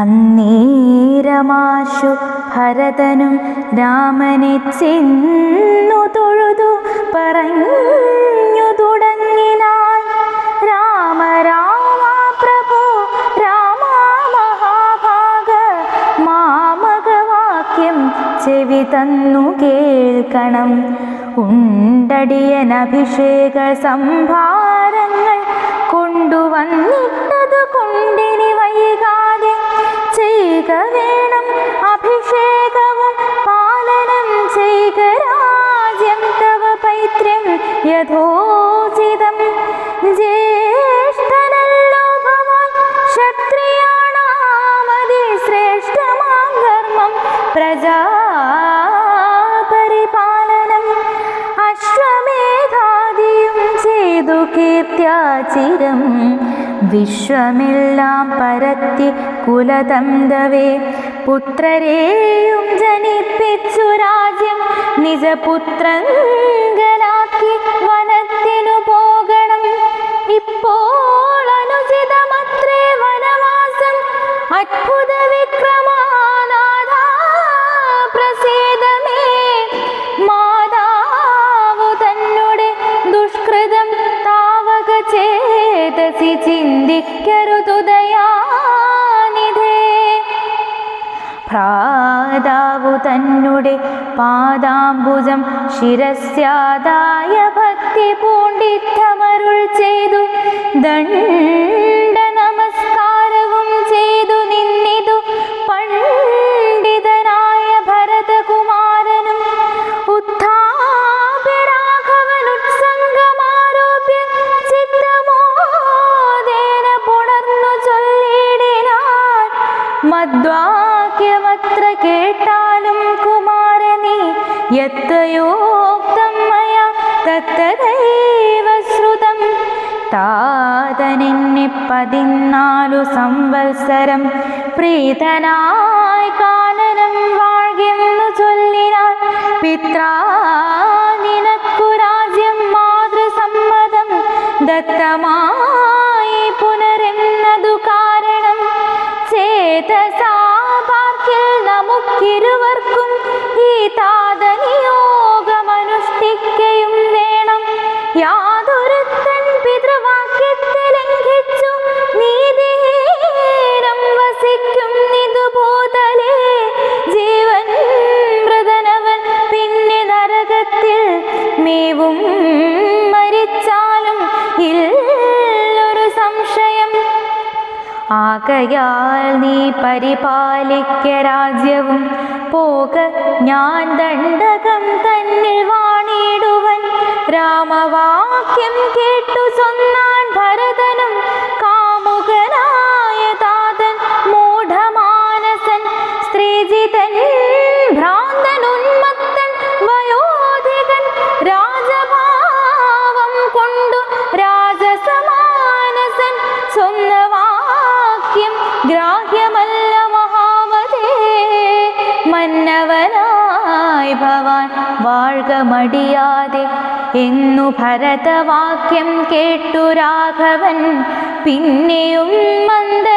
അന്നേരമാശു ഭരതനും രാമനെ ചെന്നു തൊഴുതു പറഞ്ഞു തുടങ്ങിനാൻ. രാമ രാമ പ്രഭു രാമ മഹാഭാഗ മാമകവാക്യം ചെവി തന്നു കേൾക്കണം. ഉണ്ടടിയനഭിഷേക സംഭാരങ്ങൾ കൊണ്ടുവന്നിട്ടതു കൊണ്ടിനി വൈകാതെ ചെയ്യുക വേണം അഭിഷേകവും പാലനം ചെയ്യുക രാജ്യം തവ പൈത്രം യഥോചിതം. ജ്യേഷ്ഠനല്ലോ ഭവാൻ ക്ഷത്രിയാണാമതി ശ്രേഷ്ഠമാം ധർമ്മം പ്രജാപരിപാലനം. അശ്വമേധാദിയും ചെയ്തു കീർത്തിയാചിരം വിശ്വമെല്ലാം പരത്തി കുലതന്തവേ. പുത്രരെയും ജനിപ്പിച്ചു രാജ്യം നിജപുത്രങ്കലാക്കി വനത്തിനു പോകണം. ഇപ്പോൾ അനുചിതമത്രേ വനവാസം അത്ഭുത വിക്രമാനാഥ പ്രസീദമേ. മാതാവു തന്നുടെ ദുഷ്കൃതം താവക ചേതസി ചിന്തിക്കരുതുദയാനിധേ. ഭ്രാതാവു തന്നുടെ പാദാംബുജം ശിരസ്യാദായ ഭക്തി പൂണ്ടിത്തമരുൾ ചെയ്തു ദണ്ഡ നമസ്കാരവും ചെയ്തു നിന്നിതു പണ്ഡിതനായ ഭരതകുമാരനും. ഉത്ഥാപ്യരാഘവനുത്സംഗമാരോപ്യ ചിത്തമോദേന പുണർന്നു ചൊല്ലിടിനാൻ. മദ്വാക്യമത്ര കേട്ടാലും കുമാരനീ യത്തയോക്തം മയാ തത്തദൈവ ശ്രുതം. താതനെന്നെ 14 സംവത്സരം പ്രീതനായി കാനനം വാഴ്കെന്നു ചൊല്ലിനാൻ. പിത്രാ നിനക്കു രാജ്യം മാതൃസമ്മതം ദത്തമായി പുനരെന്നതു കാരണം. ചേതസാ പാർക്കിൽ നമുക്കിരുവർക്കും ഈ താതനിയോഗമനുഷ്ഠിക്കയും വേണം. യാതൊരുത്തൻ പിതൃവാക്യത്തെ ലംഘിച്ചു നീതിഹീനം വസിക്കുന്നിതുഭൂതലേ. ജീവൻ മൃതനവൻ പിന്നെ നരകത്തിൽ മേവും മരിച്ചാലും ഇല്ലൊരു സംശയം. ആകയാൽ നീ പരിപാലിക്ക രാജ്യവും പോക ഞാൻ ദണ്ഡകം തന്നിൽ വാണിടുവൻ. രാമവാക്യം കേട്ടു ചൊന്നാൻ ഭരതനും കാമുകനായ താതൻ മൂഢമാനസൻ. സ്ത്രീജിതൻ ഭ്രാന്തൻ ഉന്മത്തൻ വയോധികൻ രാജഭാവം കൊണ്ടു രാജസമാനസൻ. സ്വന്തവാക്യം ഗ്രാഹ്യമല്ല മഹാമതേ. മന്നവനായി ഭവാൻ വാഴ്ക മടിയാതെ എന്നു ഭരതവാക്യം കേട്ടു രാഘവൻ പിന്നെയും മന്ദ